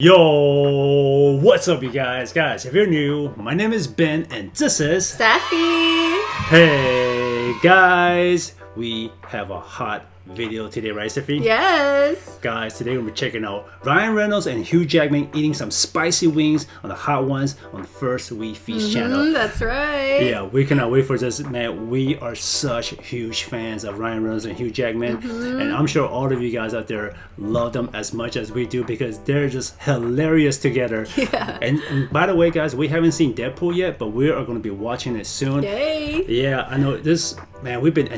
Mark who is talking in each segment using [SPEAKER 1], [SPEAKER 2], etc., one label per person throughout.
[SPEAKER 1] Yo, what's up you guys? Guys, if you're new, my name is Ben and this is
[SPEAKER 2] Stephy.
[SPEAKER 1] Hey guys, we have a hot video today, right Stephy?
[SPEAKER 2] Yes.
[SPEAKER 1] Guys, today we'll be checking out Ryan Reynolds and Hugh Jackman eating some spicy wings on the Hot Ones on the First We Feast channel.
[SPEAKER 2] That's right.
[SPEAKER 1] Yeah, we cannot wait for this, man. We are such huge fans of Ryan Reynolds and Hugh Jackman, and I'm sure all of you guys out there love them as much as we do because they're just hilarious together.
[SPEAKER 2] Yeah.
[SPEAKER 1] And by the way, guys, we haven't seen Deadpool yet, but we are going to be watching it soon.
[SPEAKER 2] Yay.
[SPEAKER 1] Yeah, I know this, man. I've been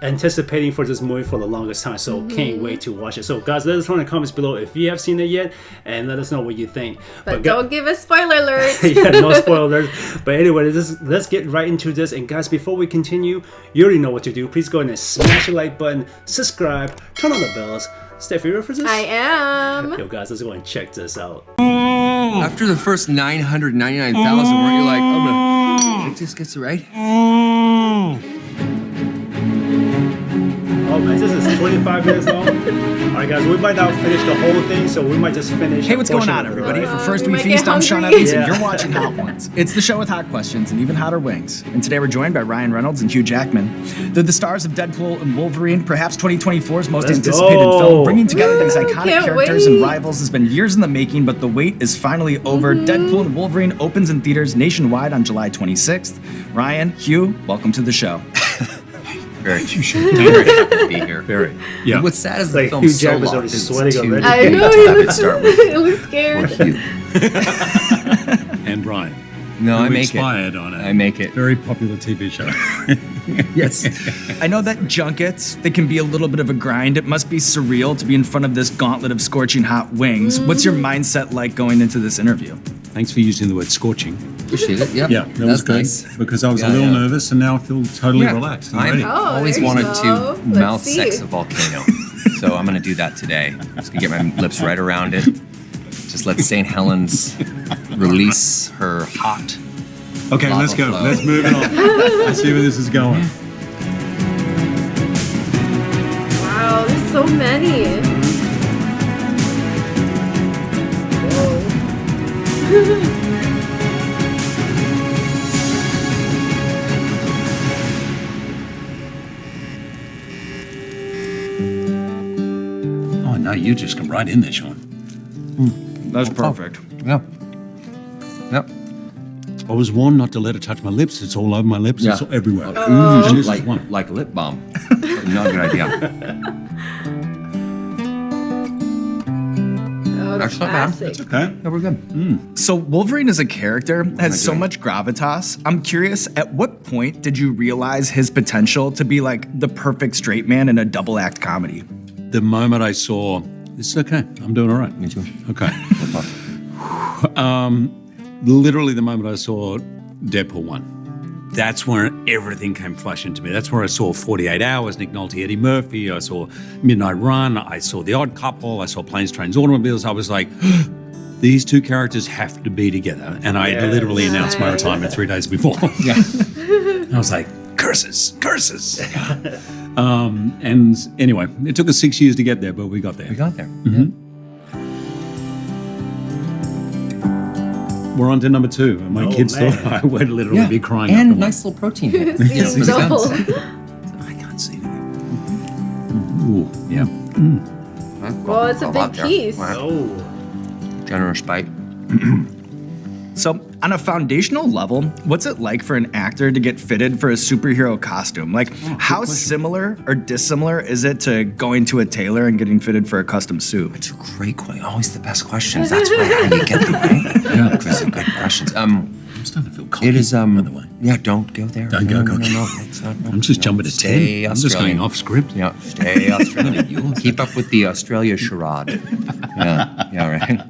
[SPEAKER 1] anticipating for this movie for the longest time, so can't wait to watch it. So, guys, let us know in the comments below if you have seen it yet, and let us know what you think.
[SPEAKER 2] But don't give us spoiler alerts.
[SPEAKER 1] Yeah, no spoilers. But anyway, let's get right into this. And guys, before we continue, you already know what to do. Please go ahead and smash the like button, subscribe, turn on the bells. Steph, you ready for this?
[SPEAKER 2] I am.
[SPEAKER 1] Yo, guys, let's go and check this out.
[SPEAKER 3] After the first 999,000, weren't you like, I'm gonna just gets it right?
[SPEAKER 1] Oh man, this is 25 minutes long. Alright guys, we might not finish the whole thing, so we might just finish.
[SPEAKER 4] Hey, what's going on, everybody? For First We
[SPEAKER 2] might
[SPEAKER 4] Feast,
[SPEAKER 2] get
[SPEAKER 4] I'm Sean
[SPEAKER 2] hungry.
[SPEAKER 4] Evans, and
[SPEAKER 1] Yeah.
[SPEAKER 4] you're watching Hot Ones. It's the show with hot questions and even hotter wings. And today we're joined by Ryan Reynolds and Hugh Jackman. They're the stars of Deadpool and Wolverine, perhaps 2024's most
[SPEAKER 1] Let's
[SPEAKER 4] anticipated
[SPEAKER 1] go.
[SPEAKER 4] film. Bringing together these iconic
[SPEAKER 2] Can't
[SPEAKER 4] characters and
[SPEAKER 2] wait.
[SPEAKER 4] rivals has been years in the making, but the wait is finally over. Deadpool and Wolverine opens in theaters nationwide on July 26th. Ryan, Hugh, welcome to the show.
[SPEAKER 3] Very very happy to be here.
[SPEAKER 1] Very. Yeah.
[SPEAKER 3] What's sad is the
[SPEAKER 1] Like
[SPEAKER 3] film's
[SPEAKER 1] Hugh
[SPEAKER 3] so
[SPEAKER 1] Jackman's
[SPEAKER 3] long.
[SPEAKER 1] already
[SPEAKER 3] It's
[SPEAKER 1] sweating
[SPEAKER 3] too
[SPEAKER 1] already.
[SPEAKER 2] I
[SPEAKER 3] late
[SPEAKER 2] know
[SPEAKER 3] to
[SPEAKER 2] he
[SPEAKER 3] have it
[SPEAKER 2] looks,
[SPEAKER 3] start with.
[SPEAKER 2] he looks scared.
[SPEAKER 3] Hugh.
[SPEAKER 5] And Brian.
[SPEAKER 3] No, I
[SPEAKER 5] who
[SPEAKER 3] make
[SPEAKER 5] expired
[SPEAKER 3] it.
[SPEAKER 5] on a
[SPEAKER 3] I make it.
[SPEAKER 5] very popular TV show.
[SPEAKER 4] Yes. I know that junkets, they can be a little bit of a grind. It must be surreal to be in front of this gauntlet of scorching hot wings. What's your mindset like going into this interview?
[SPEAKER 5] Thanks for using the word scorching.
[SPEAKER 3] Appreciate it. Yep.
[SPEAKER 5] Yeah, that was
[SPEAKER 3] That's
[SPEAKER 5] good
[SPEAKER 3] nice.
[SPEAKER 5] because I was
[SPEAKER 3] Yeah,
[SPEAKER 5] a little
[SPEAKER 3] yeah.
[SPEAKER 5] nervous, and now I feel totally relaxed and ready.
[SPEAKER 3] I
[SPEAKER 2] Oh,
[SPEAKER 3] always
[SPEAKER 2] there you
[SPEAKER 3] wanted
[SPEAKER 2] go.
[SPEAKER 3] to
[SPEAKER 2] Let's
[SPEAKER 3] mouth
[SPEAKER 2] see.
[SPEAKER 3] sex a volcano, so I'm gonna do that today. Just gonna get my lips right around it. Just let St. Helens release her hot.
[SPEAKER 5] Okay,
[SPEAKER 3] Lava
[SPEAKER 5] let's go.
[SPEAKER 3] flow.
[SPEAKER 5] Let's move it on. Let's see where this is going.
[SPEAKER 2] Wow, there's so many. Whoa.
[SPEAKER 5] Oh no, you just come right in there, Sean.
[SPEAKER 4] That's perfect.
[SPEAKER 3] Yeah. Yep.
[SPEAKER 5] I was warned not to let it touch my lips. It's all over my lips.
[SPEAKER 3] Yeah.
[SPEAKER 5] It's all everywhere.
[SPEAKER 3] Mm,
[SPEAKER 5] This is
[SPEAKER 3] like
[SPEAKER 5] one.
[SPEAKER 3] like a lip balm. Not a good idea.
[SPEAKER 2] Oh, the
[SPEAKER 3] That's not bad.
[SPEAKER 2] classic.
[SPEAKER 5] Okay.
[SPEAKER 3] Yeah, we're good.
[SPEAKER 4] So Wolverine as a character has so
[SPEAKER 3] doing?
[SPEAKER 4] much gravitas. I'm curious, at what point did you realize his potential to be like the perfect straight man in a double act comedy?
[SPEAKER 5] The moment I saw, this is okay. I'm doing all right.
[SPEAKER 3] Me too.
[SPEAKER 5] Okay. Literally the moment I saw Deadpool 1. That's where everything came flashing to me. That's where I saw 48 Hours, Nick Nolte, Eddie Murphy. I saw Midnight Run. I saw The Odd Couple. I saw Planes, Trains, Automobiles. I was like, these two characters have to be together. And I had literally announced my
[SPEAKER 2] Nice.
[SPEAKER 5] retirement 3 days before.
[SPEAKER 3] Yeah.
[SPEAKER 5] I was like, curses. And anyway, it took us 6 years to get there, but we got there.
[SPEAKER 3] We got there.
[SPEAKER 5] We're on to number 2. And my
[SPEAKER 1] Oh,
[SPEAKER 5] kids
[SPEAKER 1] man.
[SPEAKER 5] thought I would literally
[SPEAKER 3] Yeah.
[SPEAKER 5] be crying
[SPEAKER 3] And
[SPEAKER 5] after
[SPEAKER 3] nice little protein hit.
[SPEAKER 2] Seems
[SPEAKER 3] for the
[SPEAKER 2] double.
[SPEAKER 3] guns.
[SPEAKER 5] one. I can't see anything. Ooh, yeah.
[SPEAKER 2] Well, it's a
[SPEAKER 3] lot
[SPEAKER 2] big
[SPEAKER 3] there.
[SPEAKER 2] piece.
[SPEAKER 3] Wow.
[SPEAKER 1] Oh,
[SPEAKER 3] Generous bite.
[SPEAKER 4] So, on a foundational level, what's it like for an actor to get fitted for a superhero costume? Like, how similar or dissimilar is it to going to a tailor and getting fitted for a custom suit?
[SPEAKER 3] It's a great question. Always the best questions. That's why how you get them, right? Yeah, because they're good questions.
[SPEAKER 5] I'm starting to feel cocky,
[SPEAKER 3] It is
[SPEAKER 5] by the way.
[SPEAKER 3] Yeah, don't go there.
[SPEAKER 5] Don't
[SPEAKER 3] no,
[SPEAKER 5] go
[SPEAKER 3] no,
[SPEAKER 5] cocky.
[SPEAKER 3] no, it's not,
[SPEAKER 5] I'm just jumping to
[SPEAKER 3] Stay
[SPEAKER 5] 10. I'm just going
[SPEAKER 3] Australian.
[SPEAKER 5] off script.
[SPEAKER 3] Yeah, stay Australian. You keep up with the Australia charade. Yeah, right.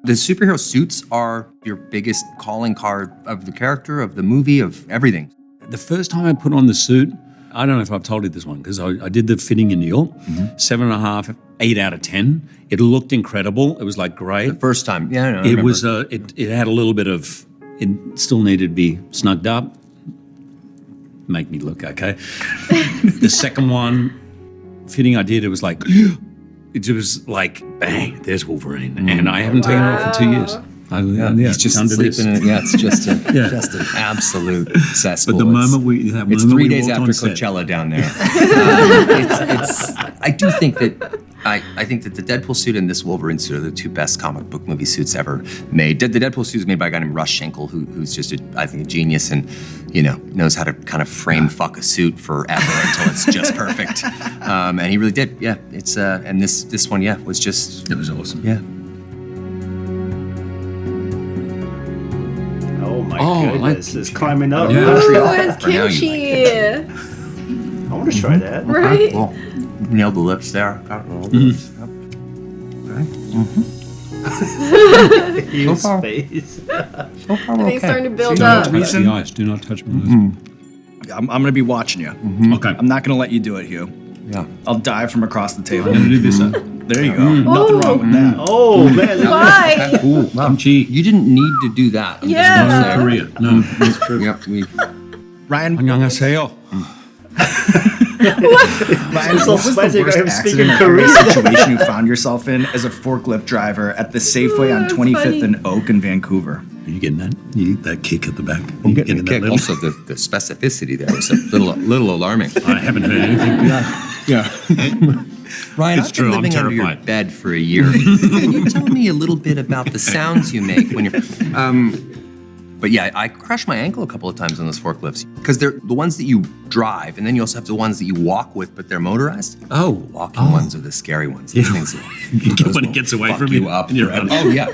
[SPEAKER 3] The superhero suits are your biggest calling card of the character, of the movie, of everything.
[SPEAKER 5] The first time I put on the suit, I don't know if I've told you this one, because I did the fitting in New York, 7.5, 8 out of 10. It looked incredible. It was like great.
[SPEAKER 3] First time, yeah, no, I
[SPEAKER 5] It
[SPEAKER 3] remember.
[SPEAKER 5] was, it had a little bit of, it still needed to be snugged up. Make me look okay. The second one, fitting I did, it was like, it was like, bang, there's Wolverine. And I haven't taken it off for 2 years.
[SPEAKER 3] He's just
[SPEAKER 5] under this.
[SPEAKER 3] sleeping in it. Yeah, it's just just an absolute cesspool.
[SPEAKER 5] But the moment we that
[SPEAKER 3] It's
[SPEAKER 5] moment
[SPEAKER 3] 3
[SPEAKER 5] we
[SPEAKER 3] days
[SPEAKER 5] walked
[SPEAKER 3] after
[SPEAKER 5] on set.
[SPEAKER 3] Coachella down there. I do think that I think that the Deadpool suit and this Wolverine suit are the 2 best comic book movie suits ever made. The Deadpool suit is made by a guy named Russ Schenkel, who's just I think a genius and knows how to kind of frame fuck a suit forever until it's just perfect. And he really did. Yeah, it's and this one was just
[SPEAKER 5] It was awesome.
[SPEAKER 3] yeah.
[SPEAKER 1] Oh my
[SPEAKER 5] I like
[SPEAKER 1] goodness, it's climbing up.
[SPEAKER 5] Yeah.
[SPEAKER 2] Ooh, it's
[SPEAKER 3] For now, you
[SPEAKER 2] kimchi.
[SPEAKER 1] I want to try that.
[SPEAKER 2] Right?
[SPEAKER 3] Well, nailed the lips there. Got all the lips. Yep.
[SPEAKER 1] Hugh's
[SPEAKER 3] far.
[SPEAKER 1] face.
[SPEAKER 3] So far,
[SPEAKER 2] I
[SPEAKER 3] we're
[SPEAKER 2] think it's starting to build
[SPEAKER 5] Do
[SPEAKER 2] up.
[SPEAKER 5] not touch the eyes. Do not touch my eyes.
[SPEAKER 4] I'm going to be watching you.
[SPEAKER 5] Okay.
[SPEAKER 4] I'm not going to let you do it, Hugh.
[SPEAKER 3] Yeah.
[SPEAKER 4] I'll dive from across the table.
[SPEAKER 5] I'm gonna do this.
[SPEAKER 4] There you go. Nothing wrong with that.
[SPEAKER 1] Oh man,
[SPEAKER 2] Why?
[SPEAKER 3] Ooh, wow.
[SPEAKER 5] Kimchi.
[SPEAKER 3] You didn't need to do that. I'm
[SPEAKER 2] Yeah.
[SPEAKER 3] just gonna say.
[SPEAKER 5] Korea. No, that's true.
[SPEAKER 3] Yep.
[SPEAKER 4] Ryan,
[SPEAKER 5] 안녕하세요.
[SPEAKER 4] Ryan,
[SPEAKER 1] so
[SPEAKER 4] what was
[SPEAKER 1] spicy,
[SPEAKER 4] the worst
[SPEAKER 1] I'm speaking
[SPEAKER 4] accident or
[SPEAKER 1] Korean.
[SPEAKER 4] situation you found yourself in as a forklift driver at the Safeway on
[SPEAKER 2] that's
[SPEAKER 4] 25th
[SPEAKER 2] funny.
[SPEAKER 4] and Oak in Vancouver?
[SPEAKER 5] Are you getting that? You get that kick at the back.
[SPEAKER 3] I'm
[SPEAKER 5] You
[SPEAKER 3] getting the
[SPEAKER 5] that
[SPEAKER 3] kick.
[SPEAKER 5] little-
[SPEAKER 3] Also, the specificity there was a little alarming.
[SPEAKER 5] I haven't heard anything.
[SPEAKER 3] Yeah. Ryan,
[SPEAKER 5] It's
[SPEAKER 3] I've
[SPEAKER 5] true,
[SPEAKER 3] been
[SPEAKER 5] I'm
[SPEAKER 3] living under your
[SPEAKER 5] terrified.
[SPEAKER 3] bed for a year. Can you tell me a little bit about the sounds you make when you're... But yeah, I crushed my ankle a couple of times on those forklifts because they're the ones that you drive, and then you also have the ones that you walk with, but they're motorized.
[SPEAKER 5] Oh.
[SPEAKER 3] Walking ones are the scary ones. These things those
[SPEAKER 5] When it
[SPEAKER 3] will
[SPEAKER 5] gets away
[SPEAKER 3] fuck
[SPEAKER 5] from
[SPEAKER 3] you
[SPEAKER 5] you,
[SPEAKER 3] up.
[SPEAKER 5] and you're
[SPEAKER 3] forever.
[SPEAKER 5] out.
[SPEAKER 3] Oh yeah.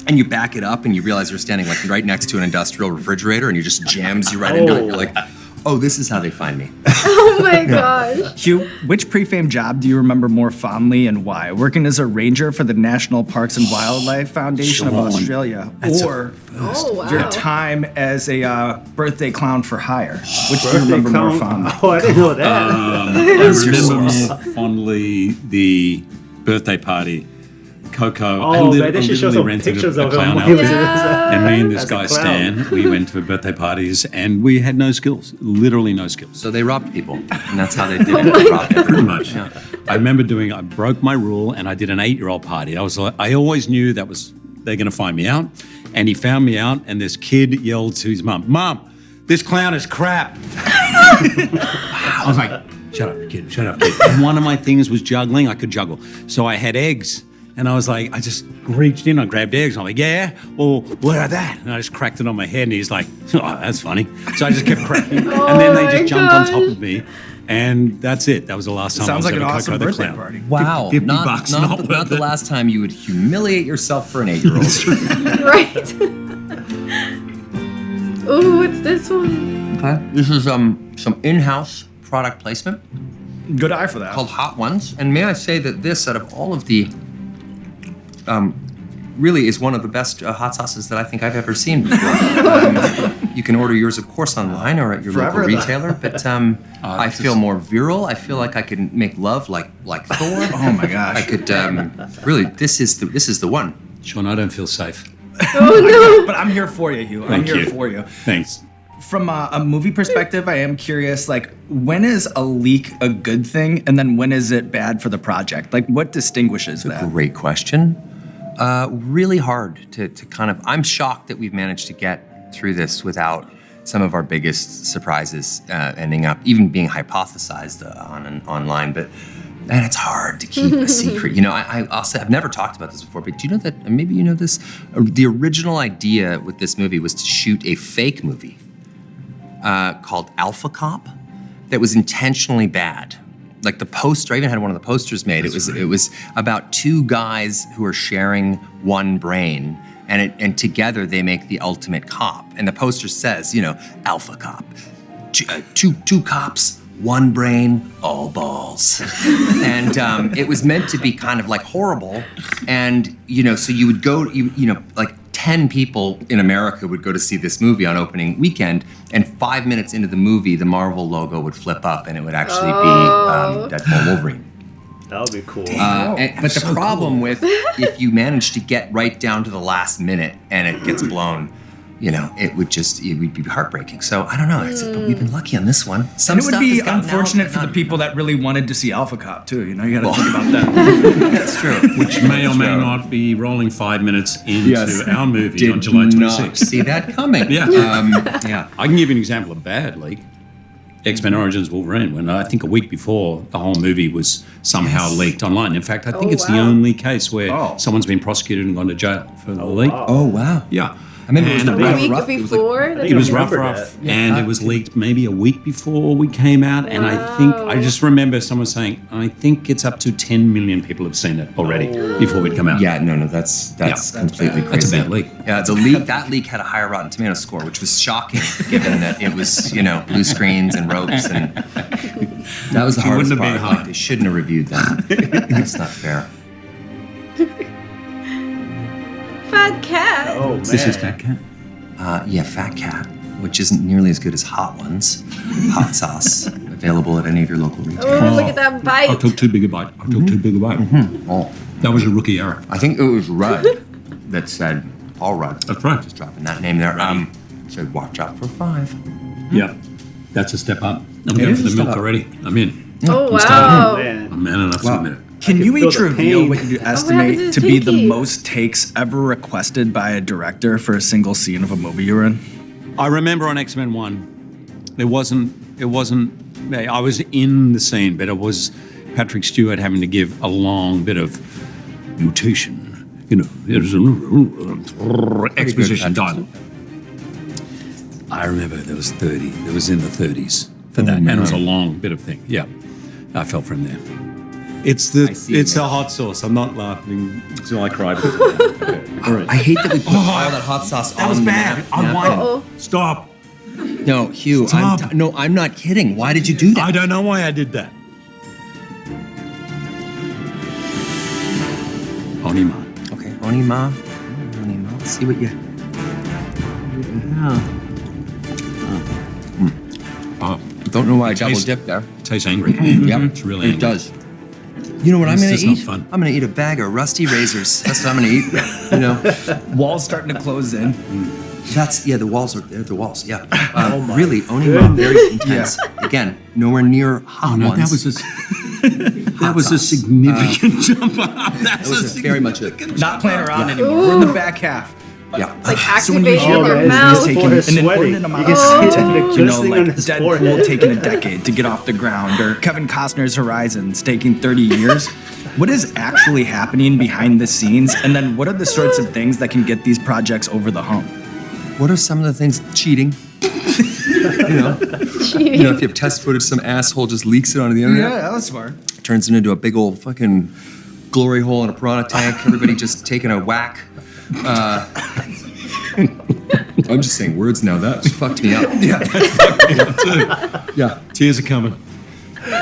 [SPEAKER 3] And you back it up, and you realize you're standing like right next to an industrial refrigerator, and you just jams you right into it. You're like, oh, this is how they find me.
[SPEAKER 2] Oh my gosh.
[SPEAKER 4] Hugh, which pre-fame job do you remember more fondly and why? Working as a ranger for the National Parks and Wildlife Foundation of Australia, or
[SPEAKER 2] Oh wow.
[SPEAKER 4] your time as a birthday clown for hire? Which do you remember more fondly?
[SPEAKER 1] Oh, I didn't know that.
[SPEAKER 5] I remember more fondly the birthday party. Coco.
[SPEAKER 1] Oh, man, they should show some pictures of him.
[SPEAKER 5] clown
[SPEAKER 1] when he was
[SPEAKER 5] outfit.
[SPEAKER 1] in his,
[SPEAKER 5] And me and this
[SPEAKER 1] as a
[SPEAKER 5] guy
[SPEAKER 1] clown.
[SPEAKER 5] Stan, we went for birthday parties and we had no skills, literally no skills.
[SPEAKER 3] So they robbed people, and that's how they did it. They robbed
[SPEAKER 5] Pretty
[SPEAKER 3] everyone.
[SPEAKER 5] much. I remember I broke my rule and I did an 8-year-old party. I always knew they're going to find me out. And he found me out and this kid yelled to his mum, "Mum, this clown is crap." I was like, shut up, kid, shut up, kid. And one of my things was juggling. I could juggle. So I had eggs. And I was like, I just reached in, I grabbed eggs. I'm like, yeah, well, what are that? And I just cracked it on my head. And he's like, oh, that's funny. So I just kept cracking. And then they
[SPEAKER 2] my
[SPEAKER 5] just jumped on
[SPEAKER 2] gosh.
[SPEAKER 5] top of me. And that's it. That was the last time
[SPEAKER 4] Sounds
[SPEAKER 5] I
[SPEAKER 4] like
[SPEAKER 5] was
[SPEAKER 4] an
[SPEAKER 5] ever
[SPEAKER 4] awesome
[SPEAKER 5] Coco the
[SPEAKER 4] birthday
[SPEAKER 5] Clown.
[SPEAKER 4] party.
[SPEAKER 3] Wow,
[SPEAKER 5] 50
[SPEAKER 3] not,
[SPEAKER 5] bucks,
[SPEAKER 3] not,
[SPEAKER 5] not
[SPEAKER 3] the,
[SPEAKER 5] worth
[SPEAKER 3] not the
[SPEAKER 5] it.
[SPEAKER 3] last time you would humiliate yourself for an 8-year-old.
[SPEAKER 2] Right. Ooh, what's this one?
[SPEAKER 3] Okay. This is some in-house product placement
[SPEAKER 4] Good eye for that.
[SPEAKER 3] called Hot Ones. And may I say that this, out of all of the, really is one of the best hot sauces that I think I've ever seen before. You can order yours, of course, online or at your
[SPEAKER 4] Forever,
[SPEAKER 3] local
[SPEAKER 4] though.
[SPEAKER 3] retailer. But I feel more virile. I feel like I can make love like Thor.
[SPEAKER 4] Oh my gosh.
[SPEAKER 3] I could really. This is the one.
[SPEAKER 5] Sean, I don't feel safe.
[SPEAKER 2] Oh
[SPEAKER 4] But I'm here for you, Hugh. I'm
[SPEAKER 5] Thank
[SPEAKER 4] here
[SPEAKER 5] you.
[SPEAKER 4] for you.
[SPEAKER 5] Thanks.
[SPEAKER 4] From a movie perspective, I am curious, like, when is a leak a good thing, and then when is it bad for the project? Like, what distinguishes that?
[SPEAKER 3] Great question. Really hard to kind of. I'm shocked that we've managed to get through this without some of our biggest surprises ending up even being hypothesized online. But man, it's hard to keep a secret. You know, I'll say I've never talked about this before, but do you know that? And maybe you know this. The original idea with this movie was to shoot a fake movie called Alpha Cop that was intentionally bad. Like the poster, I even had one of the posters made. It was about 2 guys who are sharing one brain, and together they make the ultimate cop. And the poster says, you know, Alpha Cop, two cops, one brain, all balls. And it was meant to be kind of like horrible. And you know, so you would go, you know, like 10 people in America would go to see this movie on opening weekend, and 5 minutes into the movie, the Marvel logo would flip up, and it would actually be Deadpool Wolverine.
[SPEAKER 1] That would be cool.
[SPEAKER 3] But the problem with if you manage to get right down to the last minute and it gets blown, it would be heartbreaking. So I don't know. But we've been lucky on this one. Some
[SPEAKER 4] And it would
[SPEAKER 3] stuff
[SPEAKER 4] be
[SPEAKER 3] has gotten
[SPEAKER 4] unfortunate
[SPEAKER 3] out,
[SPEAKER 4] for the
[SPEAKER 3] but
[SPEAKER 4] people that really wanted to see Alpha Cop too. You got to think about that.
[SPEAKER 3] That's true.
[SPEAKER 5] Which may or may not be rolling 5 minutes into our movie on July 26th.
[SPEAKER 3] See that coming.
[SPEAKER 5] Yeah.
[SPEAKER 3] Yeah.
[SPEAKER 5] I can give you an example of bad leak. X-Men Origins Wolverine, when I think a week before the whole movie was somehow leaked online. In fact, I think it's the only case where someone's been prosecuted and gone to jail for the leak.
[SPEAKER 3] Oh wow.
[SPEAKER 5] Yeah.
[SPEAKER 3] I remember it was
[SPEAKER 5] And
[SPEAKER 3] the
[SPEAKER 2] A
[SPEAKER 3] rough,
[SPEAKER 2] week
[SPEAKER 3] rough.
[SPEAKER 2] before?
[SPEAKER 5] it was rough,
[SPEAKER 1] remember
[SPEAKER 5] rough,
[SPEAKER 1] that.
[SPEAKER 5] and it was leaked maybe a week before we came out. And I just remember someone saying, I think it's up to 10 million people have seen it already before we'd come out.
[SPEAKER 3] Yeah, no, that's completely crazy.
[SPEAKER 5] That's a bad leak.
[SPEAKER 3] Yeah, that leak had a higher Rotten Tomato score, which was shocking, given that it was blue screens and ropes, and that was the hardest
[SPEAKER 5] wouldn't have
[SPEAKER 3] part.
[SPEAKER 5] been
[SPEAKER 3] Like,
[SPEAKER 5] high.
[SPEAKER 3] they shouldn't have reviewed that. That's not fair.
[SPEAKER 2] Fat cat.
[SPEAKER 1] Oh man.
[SPEAKER 5] This is Fat Cat.
[SPEAKER 3] Yeah, Fat Cat, which isn't nearly as good as Hot Ones. Hot sauce, available at any of your local retailers.
[SPEAKER 2] Oh, look at that bite.
[SPEAKER 5] I took too big a bite.
[SPEAKER 3] Oh,
[SPEAKER 5] That was a rookie error.
[SPEAKER 3] I think it was Rudd that said, Paul Rudd.
[SPEAKER 5] That's right.
[SPEAKER 3] Just dropping that name there. Said, watch out for 5.
[SPEAKER 5] Yeah. That's a step up. I'm
[SPEAKER 3] It
[SPEAKER 5] going
[SPEAKER 3] is
[SPEAKER 5] for
[SPEAKER 3] a
[SPEAKER 5] the
[SPEAKER 3] step
[SPEAKER 5] milk
[SPEAKER 3] up.
[SPEAKER 5] already. I'm in.
[SPEAKER 2] Oh,
[SPEAKER 1] Oh
[SPEAKER 2] wow.
[SPEAKER 1] man.
[SPEAKER 5] I'm man enough to admit it.
[SPEAKER 4] Can you
[SPEAKER 1] feel
[SPEAKER 4] each
[SPEAKER 1] the
[SPEAKER 4] reveal
[SPEAKER 1] pain.
[SPEAKER 4] what you
[SPEAKER 2] happened
[SPEAKER 4] estimate
[SPEAKER 2] to
[SPEAKER 4] to be the
[SPEAKER 2] Pinky?
[SPEAKER 4] most takes ever requested by a director for a single scene of a movie you were in?
[SPEAKER 5] I remember on X-Men 1, it wasn't, I was in the scene, but it was Patrick Stewart having to give a long bit of mutation. It was exposition dialogue. I remember there was 30. It was in the 30s for that, and it was a long bit of thing. Yeah, I fell from there. It's
[SPEAKER 3] I see
[SPEAKER 5] the
[SPEAKER 3] now.
[SPEAKER 5] hot sauce. I'm not laughing until I cried. All right.
[SPEAKER 3] I hate that we put all that hot sauce
[SPEAKER 5] That
[SPEAKER 3] on
[SPEAKER 5] was
[SPEAKER 3] the
[SPEAKER 5] bad. I
[SPEAKER 3] napkin.
[SPEAKER 5] won.
[SPEAKER 2] Uh-oh.
[SPEAKER 5] Stop.
[SPEAKER 3] No, Hugh,
[SPEAKER 5] Stop.
[SPEAKER 3] I'm not kidding. Why did you do that?
[SPEAKER 5] I don't know why I did that. Onima.
[SPEAKER 3] Okay, Onima. Onima. Let's see what you... Don't know why I double
[SPEAKER 5] Taste-
[SPEAKER 3] dipped there.
[SPEAKER 5] It tastes angry.
[SPEAKER 3] Yep,
[SPEAKER 5] It's really
[SPEAKER 3] it
[SPEAKER 5] angry.
[SPEAKER 3] does. You know what I'm
[SPEAKER 5] It's
[SPEAKER 3] gonna
[SPEAKER 5] just not
[SPEAKER 3] eat?
[SPEAKER 5] fun.
[SPEAKER 3] I'm gonna eat a bag of rusty razors. That's what I'm gonna eat.
[SPEAKER 4] Walls starting to close in.
[SPEAKER 3] The walls are they're the walls. Yeah.
[SPEAKER 1] Oh my
[SPEAKER 3] really, Onima,
[SPEAKER 1] goodness.
[SPEAKER 3] very intense. Again, nowhere near hot
[SPEAKER 5] Oh, no,
[SPEAKER 3] ones.
[SPEAKER 5] that was that was a
[SPEAKER 3] sauce.
[SPEAKER 5] significant jump up.
[SPEAKER 3] That was very much a
[SPEAKER 4] Not playing around anymore. We're in the back half.
[SPEAKER 3] yeah.
[SPEAKER 2] Like
[SPEAKER 4] So when you
[SPEAKER 2] activating
[SPEAKER 4] hear
[SPEAKER 1] Oh,
[SPEAKER 2] your
[SPEAKER 1] man,
[SPEAKER 2] mouth.
[SPEAKER 1] his forehead's
[SPEAKER 4] and then
[SPEAKER 1] sweating.
[SPEAKER 4] putting them
[SPEAKER 1] You
[SPEAKER 4] out.
[SPEAKER 1] can see it
[SPEAKER 2] Oh.
[SPEAKER 1] glistening on his
[SPEAKER 4] Deadpool
[SPEAKER 1] forehead.
[SPEAKER 4] taking a decade to get off the ground, or Kevin Costner's Horizons taking 30 years. What is actually happening behind the scenes? And then what are the sorts of things that can get these projects over the hump?
[SPEAKER 3] What are some of the things? Cheating. if you have test footage, some asshole just leaks it onto the internet.
[SPEAKER 4] that was smart.
[SPEAKER 3] Turns it into a big old fucking glory hole in a piranha tank. Everybody just taking a whack. I'm just saying words now. That fucked me up. Yeah.
[SPEAKER 5] Tears are coming.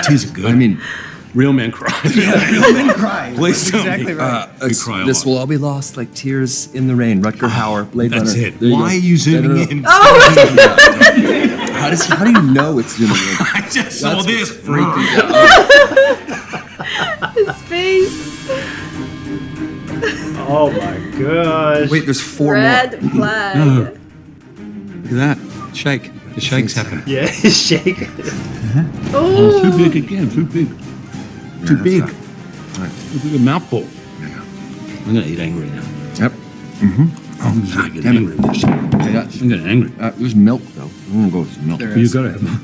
[SPEAKER 5] Tears are good.
[SPEAKER 3] I mean,
[SPEAKER 5] real men cry.
[SPEAKER 4] Real men cry.
[SPEAKER 5] Please tell
[SPEAKER 4] exactly
[SPEAKER 5] me.
[SPEAKER 4] right.
[SPEAKER 5] We cry a
[SPEAKER 3] this
[SPEAKER 5] lot.
[SPEAKER 3] will all be lost like tears in the rain. Rutger Hauer, Blade
[SPEAKER 5] That's
[SPEAKER 3] Runner.
[SPEAKER 5] it.
[SPEAKER 3] There
[SPEAKER 5] Why
[SPEAKER 3] go.
[SPEAKER 5] are you zooming in?
[SPEAKER 3] How do you know it's zooming in?
[SPEAKER 5] I just saw
[SPEAKER 3] That's
[SPEAKER 5] this.
[SPEAKER 3] what's freaking me out.
[SPEAKER 2] His face.
[SPEAKER 1] Oh my gosh.
[SPEAKER 3] Wait, there's 4 more.
[SPEAKER 2] Red flag.
[SPEAKER 5] Look at that. Shake. The shake's happening.
[SPEAKER 1] Yeah, shake.
[SPEAKER 5] Oh, too
[SPEAKER 2] Oh.
[SPEAKER 5] big again. Too big. Too big. Look at the mouthful. I'm gonna eat angry now.
[SPEAKER 3] Yep.
[SPEAKER 5] I'm just gonna get
[SPEAKER 3] damn it.
[SPEAKER 5] angry. with this. I'm getting angry.
[SPEAKER 3] There's milk though. I'm gonna go with some milk.
[SPEAKER 4] There
[SPEAKER 5] You
[SPEAKER 4] is.
[SPEAKER 5] gotta have.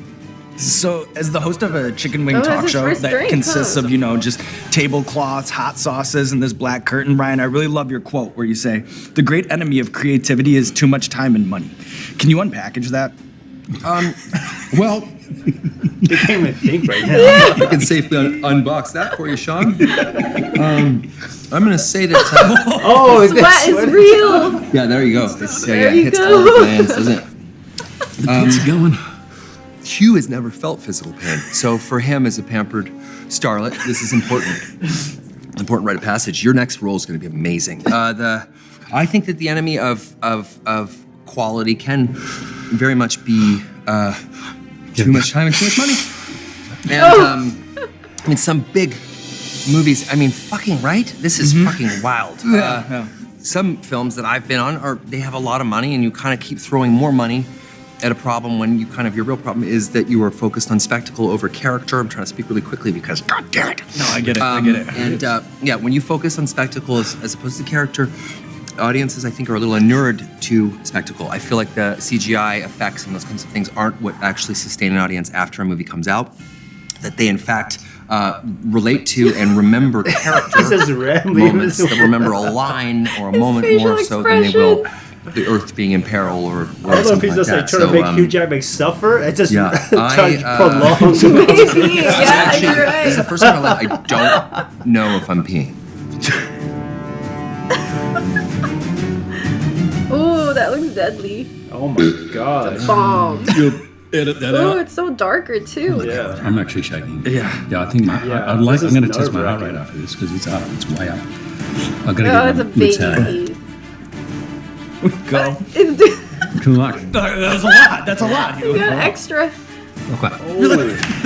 [SPEAKER 4] So, as the host of a chicken wing
[SPEAKER 2] Oh, that's
[SPEAKER 4] talk
[SPEAKER 2] his
[SPEAKER 4] show
[SPEAKER 2] first
[SPEAKER 4] that
[SPEAKER 2] drink,
[SPEAKER 4] consists
[SPEAKER 2] huh?
[SPEAKER 4] of, just tablecloths, hot sauces, and this black curtain, Ryan, I really love your quote where you say, "The great enemy of creativity is too much time and money." Can you unpackage that?
[SPEAKER 3] Well,
[SPEAKER 1] You can't even think right now.
[SPEAKER 3] you can safely unbox that for you, Sean. I'm gonna say that.
[SPEAKER 1] Oh,
[SPEAKER 2] Sweat is real.
[SPEAKER 3] Yeah, there you go. It's,
[SPEAKER 2] There
[SPEAKER 3] it
[SPEAKER 2] you
[SPEAKER 3] hits
[SPEAKER 2] go.
[SPEAKER 3] all the glands, doesn't it?
[SPEAKER 5] It's going.
[SPEAKER 3] Hugh has never felt physical pain, so for him as a pampered starlet, this is important. Important rite of passage. Your next role is going to be amazing. I think that the enemy of quality can very much be too much time and too much money. And I mean, some big movies, I mean, fucking right? This is fucking wild. Some films that I've been on they have a lot of money, and you kind of keep throwing more money at a problem when your real problem is that you are focused on spectacle over character. I'm trying to speak really quickly because, God damn it.
[SPEAKER 4] No, I get it. I get it.
[SPEAKER 3] And when you focus on spectacle as opposed to character, audiences, I think, are a little inured to spectacle. I feel like the CGI effects and those kinds of things aren't what actually sustain an audience after a movie comes out. That they, in fact, relate to and remember character moments. They'll remember a line or a moment more so than they will the Earth being in peril or something like that.
[SPEAKER 1] I don't know if he's just like trying to make Hugh Jackman suffer and just trying to prolong.
[SPEAKER 2] Yeah, you're right.
[SPEAKER 3] This is the first time in my life I don't know if I'm peeing.
[SPEAKER 2] Ooh, that looks deadly.
[SPEAKER 1] Oh my god.
[SPEAKER 2] Bomb.
[SPEAKER 5] You'll edit that
[SPEAKER 2] Ooh,
[SPEAKER 5] out.
[SPEAKER 2] it's so darker too.
[SPEAKER 1] Yeah.
[SPEAKER 5] I'm actually shaking.
[SPEAKER 4] Yeah.
[SPEAKER 5] Yeah, I think I'm
[SPEAKER 1] this is
[SPEAKER 5] going to test my heart
[SPEAKER 1] nerve-wracking.
[SPEAKER 5] rate after this because it's up. It's way up. I've got to
[SPEAKER 2] Oh, it's a
[SPEAKER 5] get
[SPEAKER 2] baby
[SPEAKER 5] my
[SPEAKER 2] teeth.
[SPEAKER 4] Go.
[SPEAKER 2] It's
[SPEAKER 5] Good luck.
[SPEAKER 4] That's a lot. That's a lot.
[SPEAKER 2] you got extra.
[SPEAKER 5] Okay.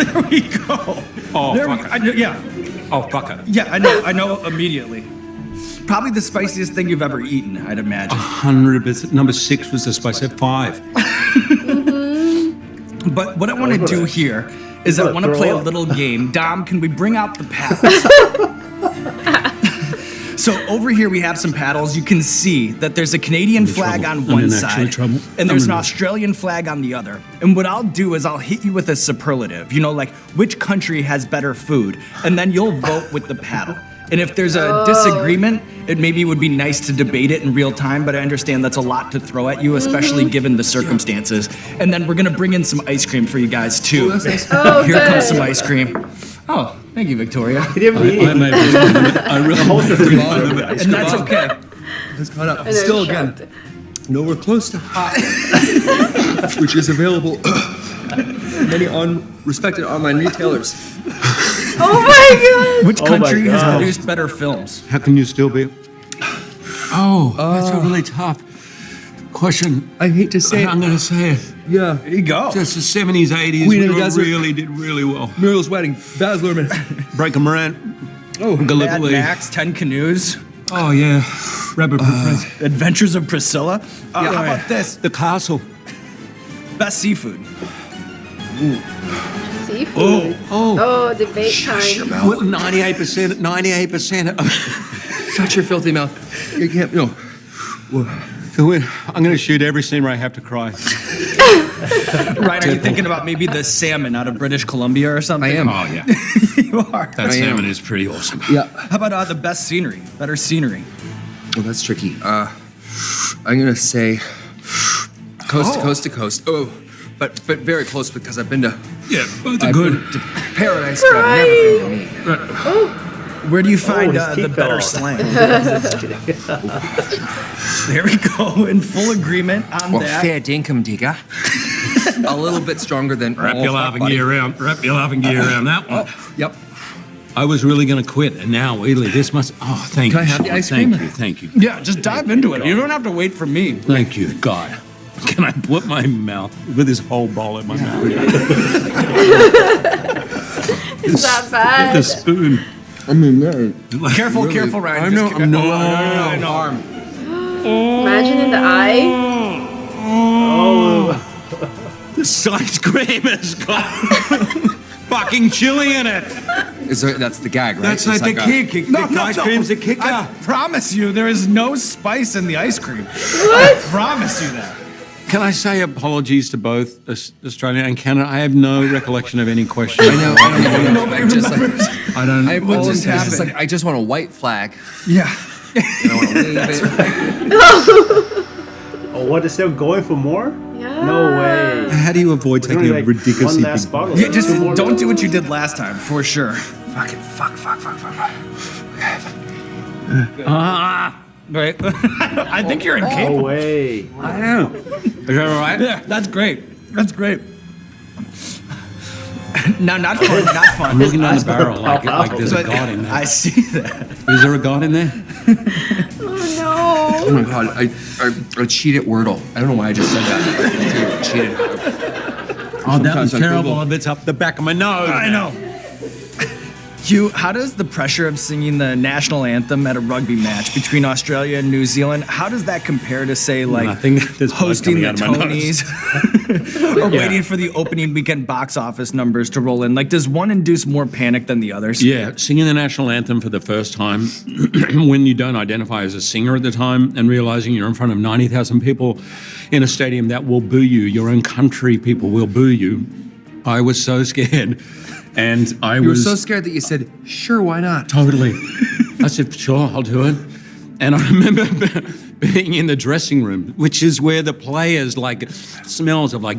[SPEAKER 4] There we go.
[SPEAKER 5] Oh,
[SPEAKER 4] There we
[SPEAKER 5] fuck
[SPEAKER 4] go.
[SPEAKER 5] it.
[SPEAKER 4] I know, yeah.
[SPEAKER 5] Oh, fuck it.
[SPEAKER 4] Yeah, I know immediately. Probably the spiciest thing you've ever eaten, I'd imagine.
[SPEAKER 5] 100%. Number 6 was the spice at 5.
[SPEAKER 4] But what I want to do here is I want to play a little game. Dom, can we bring out the paddles? So over here we have some paddles. You can see that there's a Canadian flag
[SPEAKER 5] trouble.
[SPEAKER 4] on
[SPEAKER 5] I'm
[SPEAKER 4] one
[SPEAKER 5] in actual
[SPEAKER 4] side,
[SPEAKER 5] trouble.
[SPEAKER 4] and there's an
[SPEAKER 5] I'm in-
[SPEAKER 4] Australian flag on the other. And what I'll do is I'll hit you with a superlative, like which country has better food, and then you'll vote with the paddle. And if there's a disagreement, it maybe would be nice to debate it in real time, but I understand that's a lot to throw at you, especially given the circumstances. And then we're gonna bring in some ice cream for you guys too.
[SPEAKER 2] Oh,
[SPEAKER 4] Here
[SPEAKER 2] good.
[SPEAKER 4] comes some ice cream. Oh, thank you, Victoria.
[SPEAKER 1] He didn't eat.
[SPEAKER 5] I made this one. I really
[SPEAKER 4] And that's okay.
[SPEAKER 3] It's caught up.
[SPEAKER 2] I know,
[SPEAKER 3] Still
[SPEAKER 2] shocked.
[SPEAKER 3] again, nowhere close to hot, which is available in many unrespected online retailers.
[SPEAKER 2] Oh my god.
[SPEAKER 4] Which
[SPEAKER 1] Oh my
[SPEAKER 4] country has
[SPEAKER 1] gosh.
[SPEAKER 4] produced better films?
[SPEAKER 5] How can you still be? Oh, that's a really tough question.
[SPEAKER 3] I hate to say
[SPEAKER 5] I'm
[SPEAKER 3] it.
[SPEAKER 5] going to say it.
[SPEAKER 3] Yeah.
[SPEAKER 4] There you go.
[SPEAKER 5] Just the 70s, 80s,
[SPEAKER 3] Queen of
[SPEAKER 5] we
[SPEAKER 3] the Desert.
[SPEAKER 5] really did really well.
[SPEAKER 3] Muriel's Wedding, Baz Luhrmann.
[SPEAKER 5] Break 'em Rant.
[SPEAKER 3] Oh,
[SPEAKER 4] Mad
[SPEAKER 5] Gallipoli.
[SPEAKER 4] Max, 10 Canoes,
[SPEAKER 5] Oh, yeah. Rabbit Prince.
[SPEAKER 4] Adventures of Priscilla. How about this?
[SPEAKER 5] The castle.
[SPEAKER 4] Best seafood.
[SPEAKER 2] Seafood. Oh, debate time.
[SPEAKER 5] What, 98%, 98%.
[SPEAKER 3] shut your filthy mouth. You can't,
[SPEAKER 5] I'm going to shoot every scene where I have to cry.
[SPEAKER 4] Ryan, are you thinking about maybe the salmon out of British Columbia or something?
[SPEAKER 3] I am.
[SPEAKER 5] Oh, yeah.
[SPEAKER 4] You are.
[SPEAKER 5] That salmon is pretty awesome.
[SPEAKER 3] Yeah.
[SPEAKER 4] How about the best scenery? Better scenery.
[SPEAKER 3] Oh, that's tricky. I'm gonna say coast to coast to coast. Oh, but very close because I've been to
[SPEAKER 5] Yeah, both are
[SPEAKER 3] I've
[SPEAKER 5] good.
[SPEAKER 3] been to paradise, but I've never been to me.
[SPEAKER 4] Where do you find
[SPEAKER 1] his
[SPEAKER 4] the
[SPEAKER 1] teeth fell
[SPEAKER 4] better
[SPEAKER 1] off.
[SPEAKER 4] slang? There we go. In full agreement on
[SPEAKER 3] Well,
[SPEAKER 4] that.
[SPEAKER 3] fair dinkum digger. A little bit stronger than
[SPEAKER 5] Wrap
[SPEAKER 3] oh,
[SPEAKER 5] your
[SPEAKER 3] fuck,
[SPEAKER 5] laughing
[SPEAKER 3] buddy.
[SPEAKER 5] gear around. Wrap your laughing gear around that one.
[SPEAKER 3] Yep.
[SPEAKER 5] I was really going to quit, and now, Ely, this must... Oh, thank
[SPEAKER 3] Can I
[SPEAKER 5] you,
[SPEAKER 3] have the
[SPEAKER 5] Sean.
[SPEAKER 3] ice
[SPEAKER 5] Thank
[SPEAKER 3] cream?
[SPEAKER 5] you, thank you.
[SPEAKER 4] Yeah, just dive into it. You don't have to wait for me.
[SPEAKER 5] Thank you, God. Can I put my mouth with this whole bowl in my mouth?
[SPEAKER 2] It's not
[SPEAKER 5] The
[SPEAKER 2] bad.
[SPEAKER 5] spoon.
[SPEAKER 3] I mean, man.
[SPEAKER 4] Careful,
[SPEAKER 3] Really?
[SPEAKER 4] careful, Ryan.
[SPEAKER 3] I
[SPEAKER 4] Just
[SPEAKER 3] know,
[SPEAKER 4] keep-
[SPEAKER 3] I'm
[SPEAKER 4] no,
[SPEAKER 3] no,
[SPEAKER 4] no, no.
[SPEAKER 3] arm.
[SPEAKER 2] Imagine in the eye.
[SPEAKER 5] This ice cream has got fucking chili in it.
[SPEAKER 3] That's the gag, right?
[SPEAKER 5] That's
[SPEAKER 3] It's
[SPEAKER 5] like the kick.
[SPEAKER 4] No,
[SPEAKER 5] The
[SPEAKER 4] no,
[SPEAKER 5] ice
[SPEAKER 4] no.
[SPEAKER 5] cream's the kicker.
[SPEAKER 4] I promise you, there is no spice in the ice cream. I promise you that.
[SPEAKER 5] Can I say apologies to both Australia and Canada? I have no recollection of any question.
[SPEAKER 3] I know. I don't even know. I'm just like,
[SPEAKER 5] I don't.
[SPEAKER 3] I,
[SPEAKER 4] What
[SPEAKER 3] all
[SPEAKER 4] just
[SPEAKER 3] I'm saying is it's
[SPEAKER 4] happened?
[SPEAKER 3] like, I just want a white flag.
[SPEAKER 4] Yeah.
[SPEAKER 3] And I want to wave it.
[SPEAKER 1] Oh, what is still going for more?
[SPEAKER 2] Yeah.
[SPEAKER 1] No way.
[SPEAKER 5] How do you avoid
[SPEAKER 1] We're
[SPEAKER 5] taking
[SPEAKER 1] doing
[SPEAKER 5] a
[SPEAKER 1] like
[SPEAKER 5] ridiculously
[SPEAKER 1] one last
[SPEAKER 5] big
[SPEAKER 1] bottle.
[SPEAKER 4] Yeah, just
[SPEAKER 1] Two more
[SPEAKER 4] don't
[SPEAKER 1] minutes.
[SPEAKER 4] do what you did last time, for sure.
[SPEAKER 3] Fucking fuck.
[SPEAKER 4] Right? I think you're
[SPEAKER 1] No
[SPEAKER 4] incapable.
[SPEAKER 1] way.
[SPEAKER 5] I am. Is that all right?
[SPEAKER 4] Yeah, that's great. That's great. No, not fun. Not
[SPEAKER 5] I'm
[SPEAKER 4] fun.
[SPEAKER 5] looking down the barrel like there's a
[SPEAKER 4] But
[SPEAKER 5] god in there.
[SPEAKER 4] I see that.
[SPEAKER 5] Is there a god in there?
[SPEAKER 2] Oh
[SPEAKER 3] Oh my god, I cheat at Wordle. I don't know why I just said that. I cheated.
[SPEAKER 5] Oh, that was
[SPEAKER 3] Sometimes on
[SPEAKER 5] terrible
[SPEAKER 3] Google.
[SPEAKER 5] if it's up the back of my nose.
[SPEAKER 4] I know. Hugh, how does the pressure of singing the national anthem at a rugby match between Australia and New Zealand, how does that compare to, say, like
[SPEAKER 5] I think there's blood
[SPEAKER 4] hosting
[SPEAKER 5] coming
[SPEAKER 4] the
[SPEAKER 5] out of my nose.
[SPEAKER 4] Tonys or waiting for the opening weekend box office numbers to roll in? Like, does one induce more panic than the others?
[SPEAKER 5] Yeah, singing the national anthem for the first time when you don't identify as a singer at the time and realizing you're in front of 90,000 people in a stadium that will boo you, your own country people will boo you. I was so scared. And
[SPEAKER 3] You were so scared that you said, sure, why not?
[SPEAKER 5] Totally. I said, sure, I'll do it. And I remember being in the dressing room, which is where the players like smells of like,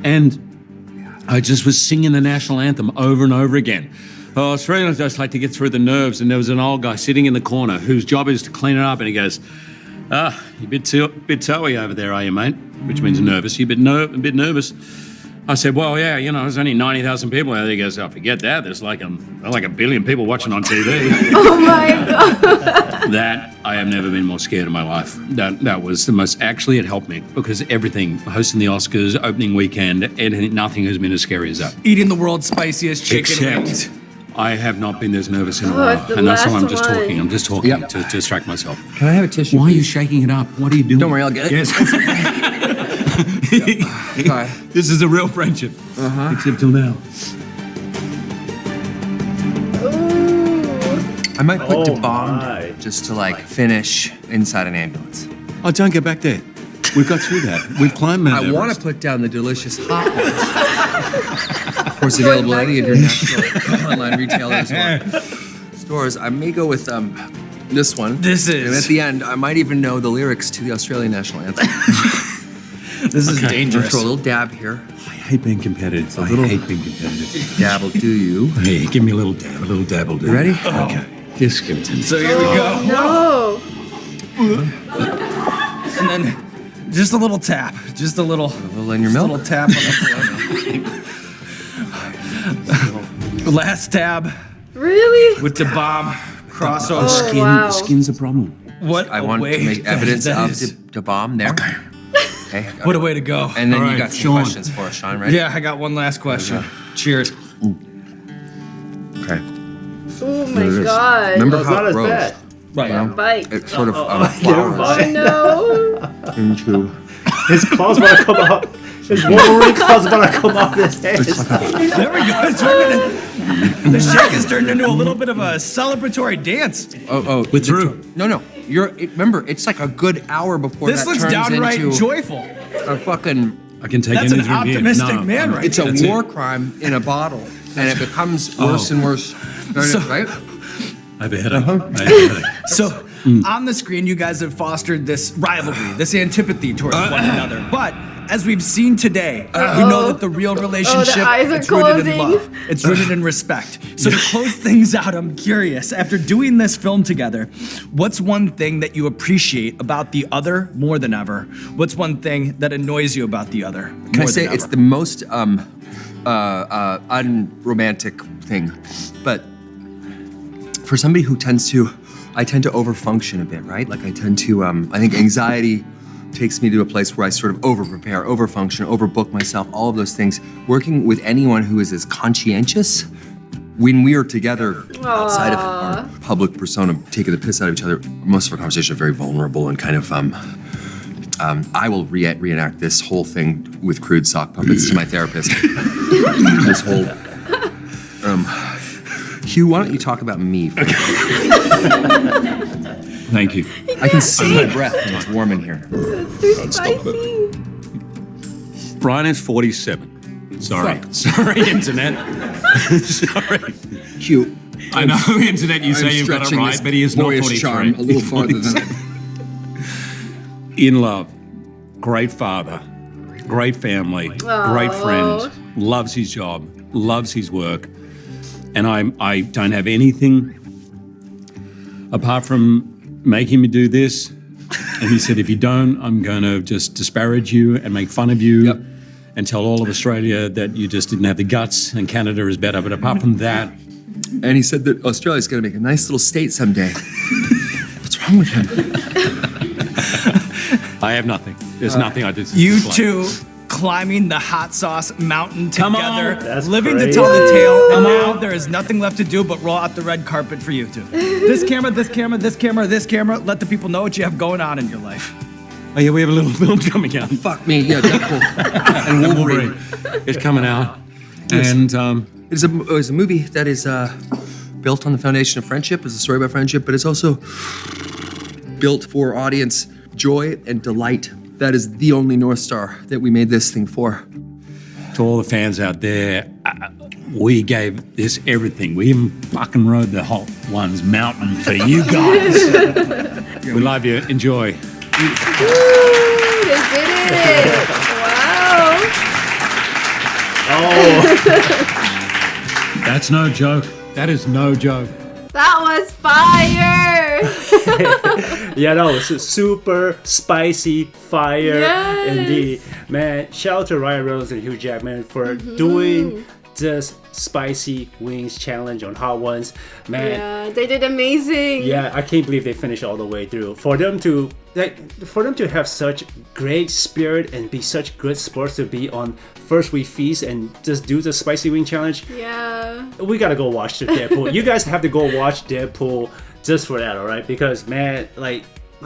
[SPEAKER 5] and I just was singing the national anthem over and over again. Oh, Australians just like to get through the nerves. And there was an old guy sitting in the corner whose job is to clean it up. And he goes, you're a bit toey over there, are you, mate? Which means nervous. You're a bit nervous. I said, well, yeah, there's only 90,000 people out there. He goes, forget that. There's like a billion people watching on TV.
[SPEAKER 2] Oh my God.
[SPEAKER 5] That, I have never been more scared in my life. That was the most, actually it helped me because everything, hosting the Oscars, opening weekend, nothing has been as scary as that.
[SPEAKER 4] Eating the world's spiciest chicken wings.
[SPEAKER 5] Except I have not been this nervous in a
[SPEAKER 2] it's
[SPEAKER 5] while.
[SPEAKER 2] the
[SPEAKER 5] And that's why I'm
[SPEAKER 2] last
[SPEAKER 5] just
[SPEAKER 2] one.
[SPEAKER 5] talking. I'm just talking
[SPEAKER 3] Yep.
[SPEAKER 5] to distract myself.
[SPEAKER 3] Can I have a tissue?
[SPEAKER 5] Why are you shaking it up? What are you doing?
[SPEAKER 3] Don't worry, I'll get it.
[SPEAKER 5] Yes.
[SPEAKER 3] Sorry.
[SPEAKER 5] This is a real friendship. Except till now.
[SPEAKER 2] Ooh.
[SPEAKER 3] I might put
[SPEAKER 1] Oh
[SPEAKER 3] to bomb
[SPEAKER 1] my.
[SPEAKER 3] just to like finish inside an ambulance.
[SPEAKER 5] Oh, don't get back there. We've got through that. We've climbed Mount
[SPEAKER 3] I want
[SPEAKER 5] Everest.
[SPEAKER 3] to put down the delicious hot ones. Of course, available at any of your national online retailers or stores. I may go with this one.
[SPEAKER 4] This
[SPEAKER 3] And
[SPEAKER 4] is-
[SPEAKER 3] at the end, I might even know the lyrics to the Australian national anthem.
[SPEAKER 4] This is
[SPEAKER 3] I'm
[SPEAKER 4] dangerous.
[SPEAKER 3] throw a little dab here.
[SPEAKER 5] I hate being competitive. I hate being competitive.
[SPEAKER 3] Dab will do you.
[SPEAKER 5] Hey, give me a little dab. A little dab will do.
[SPEAKER 3] You ready?
[SPEAKER 5] Okay. Just give it to me.
[SPEAKER 4] So here we go.
[SPEAKER 2] No.
[SPEAKER 4] And then just a little tap. Just a little.
[SPEAKER 3] A little in your
[SPEAKER 4] just a
[SPEAKER 3] milk.
[SPEAKER 4] little tap on the Last tab
[SPEAKER 2] Really?
[SPEAKER 4] with the bomb. Crossover.
[SPEAKER 2] Oh, wow.
[SPEAKER 5] The skin's a problem.
[SPEAKER 4] What
[SPEAKER 3] I
[SPEAKER 4] a
[SPEAKER 3] want
[SPEAKER 4] way
[SPEAKER 3] to make evidence
[SPEAKER 4] that
[SPEAKER 3] of
[SPEAKER 4] is.
[SPEAKER 3] the bomb there. Okay. Okay.
[SPEAKER 4] What a way to go.
[SPEAKER 3] And then
[SPEAKER 5] All
[SPEAKER 3] you
[SPEAKER 5] right,
[SPEAKER 3] got some
[SPEAKER 5] Sean.
[SPEAKER 3] questions for us, Sean, right?
[SPEAKER 4] Yeah, I got one last question. Cheers.
[SPEAKER 3] Okay.
[SPEAKER 2] Oh my God.
[SPEAKER 3] Remember
[SPEAKER 1] It's
[SPEAKER 3] how
[SPEAKER 1] not
[SPEAKER 3] it
[SPEAKER 1] as
[SPEAKER 3] grows?
[SPEAKER 1] bad.
[SPEAKER 4] Right.
[SPEAKER 2] Bite.
[SPEAKER 3] It sort of
[SPEAKER 2] Oh
[SPEAKER 3] flowers
[SPEAKER 2] no.
[SPEAKER 3] into.
[SPEAKER 1] His claws about to come out. His Wolverine claws about to come out of his head.
[SPEAKER 4] There we go. It's turning. The shake has turned into a little bit of a celebratory dance.
[SPEAKER 3] Oh,
[SPEAKER 5] We're through.
[SPEAKER 3] No. Remember, it's like a good hour before
[SPEAKER 4] This
[SPEAKER 3] that
[SPEAKER 4] looks
[SPEAKER 3] turns
[SPEAKER 4] downright
[SPEAKER 3] into
[SPEAKER 4] joyful.
[SPEAKER 3] a fucking.
[SPEAKER 5] I can take
[SPEAKER 4] That's an
[SPEAKER 5] anything from here.
[SPEAKER 4] optimistic
[SPEAKER 5] No,
[SPEAKER 4] man, right?
[SPEAKER 3] It's a
[SPEAKER 5] That's
[SPEAKER 3] war
[SPEAKER 5] it.
[SPEAKER 3] crime in a bottle, and it becomes worse and worse.
[SPEAKER 4] So-
[SPEAKER 3] Right?
[SPEAKER 5] I have a headache. I have a headache.
[SPEAKER 4] So on the screen, you guys have fostered this rivalry, this antipathy towards one another. But as we've seen today, we know that the real relationship
[SPEAKER 2] eyes are
[SPEAKER 4] it's rooted in
[SPEAKER 2] closing.
[SPEAKER 4] love. It's rooted in respect. So to close things out, I'm curious, after doing this film together, what's one thing that you appreciate about the other more than ever? What's one thing that annoys you about the other more
[SPEAKER 3] Can I say
[SPEAKER 4] than
[SPEAKER 3] it's
[SPEAKER 4] ever?
[SPEAKER 3] the most unromantic thing, but for somebody who I tend to overfunction a bit, right? Like I tend to, I think anxiety takes me to a place where I sort of over-prepare, overfunction, overbook myself, all of those things. Working with anyone who is as conscientious, when we are together outside of our public persona, taking the piss out of each other, most of our conversations are very vulnerable and kind of, I will reenact this whole thing with crude sock puppets to my therapist. This whole, Hugh, why don't you talk about me?
[SPEAKER 5] Thank you.
[SPEAKER 3] I can see my breath and it's warm in here.
[SPEAKER 2] It's too spicy.
[SPEAKER 5] Brian is 47. Sorry, internet. Sorry.
[SPEAKER 3] Hugh,
[SPEAKER 5] I know, internet. You say
[SPEAKER 3] I'm
[SPEAKER 5] you've got it
[SPEAKER 3] stretching
[SPEAKER 5] right,
[SPEAKER 3] this
[SPEAKER 5] but he is not
[SPEAKER 3] boyish
[SPEAKER 5] 43.
[SPEAKER 3] charm a little farther than
[SPEAKER 5] In love, great father, great family, great friend, loves his job, loves his work, and I don't have anything apart from making me do this. And he said, if you don't, I'm going to just disparage you and make fun of you.
[SPEAKER 3] Yep.
[SPEAKER 5] And tell all of Australia that you just didn't have the guts and Canada is better. But apart from that,
[SPEAKER 3] And he said that Australia's going to make a nice little state someday. What's wrong with him?
[SPEAKER 5] I have nothing. There's nothing I did.
[SPEAKER 4] You two climbing the hot sauce mountain
[SPEAKER 5] Come
[SPEAKER 4] together,
[SPEAKER 5] on.
[SPEAKER 1] That's
[SPEAKER 4] living
[SPEAKER 1] crazy.
[SPEAKER 4] to tell the tale, and
[SPEAKER 5] Come
[SPEAKER 4] now
[SPEAKER 5] on.
[SPEAKER 4] there is nothing left to do but roll out the red carpet for you two. This camera, this camera, this camera, this camera. Let the people know what you have going on in your life.
[SPEAKER 5] Oh yeah, we have a little film coming out.
[SPEAKER 3] Fuck me, yeah, Deadpool and Wolverine.
[SPEAKER 5] It's coming out, and
[SPEAKER 3] It is a movie that is built on the foundation of friendship. It's a story about friendship, but it's also built for audience joy and delight. That is the only North Star that we made this thing for.
[SPEAKER 5] to all the fans out there, we gave this everything. We even fucking rode the Hot Ones mountain for you guys. We love you. Enjoy.
[SPEAKER 2] Woo, they did it! Wow.
[SPEAKER 1] Oh,
[SPEAKER 5] That's no joke. That is no joke.
[SPEAKER 2] That was fire!
[SPEAKER 1] yeah, that was a super spicy fire.
[SPEAKER 2] Yes.
[SPEAKER 1] Indeed. Man, shout out to Ryan Reynolds and Hugh Jackman for doing this spicy wings challenge on Hot Ones. Man,
[SPEAKER 2] Yeah, they did amazing.
[SPEAKER 1] yeah, I can't believe they finished all the way through. For them to have such great spirit and be such good sports to be on first week feast and just do the spicy wing challenge,
[SPEAKER 2] Yeah.
[SPEAKER 1] we gotta go watch the Deadpool. You guys have to go watch Deadpool just for that, all right? Because man, like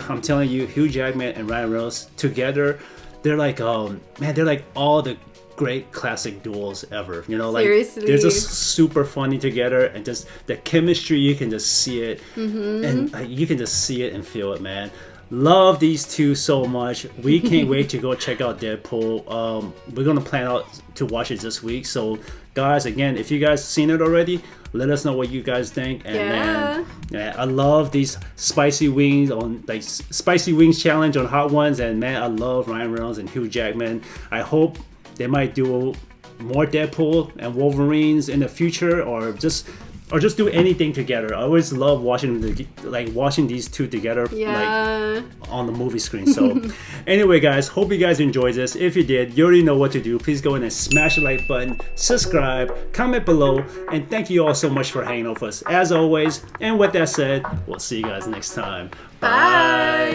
[SPEAKER 1] I'm telling you, Hugh Jackman and Ryan Reynolds together, they're like they're like all the great classic duels ever. You know, like
[SPEAKER 2] Seriously.
[SPEAKER 1] they're just super funny together, and just the chemistry, you can just see it, and you can just see it and feel it, man. Love these two so much. We can't wait to go check out Deadpool. We're gonna plan out to watch it this week. So, guys, again, if you guys seen it already, let us know what you guys think. And man, yeah, I love these spicy wings on like spicy wings challenge on Hot Ones. And man, I love Ryan Reynolds and Hugh Jackman. I hope they might do more Deadpool and Wolverines in the future, or just do anything together. I always love watching these two together,
[SPEAKER 2] Yeah.
[SPEAKER 1] like on the movie screen. So anyway, guys, hope you guys enjoyed this. If you did, you already know what to do. Please go in and smash the like button, subscribe, comment below, and thank you all so much for hanging out with us as always. And with that said, we'll see you guys next time.
[SPEAKER 2] Bye.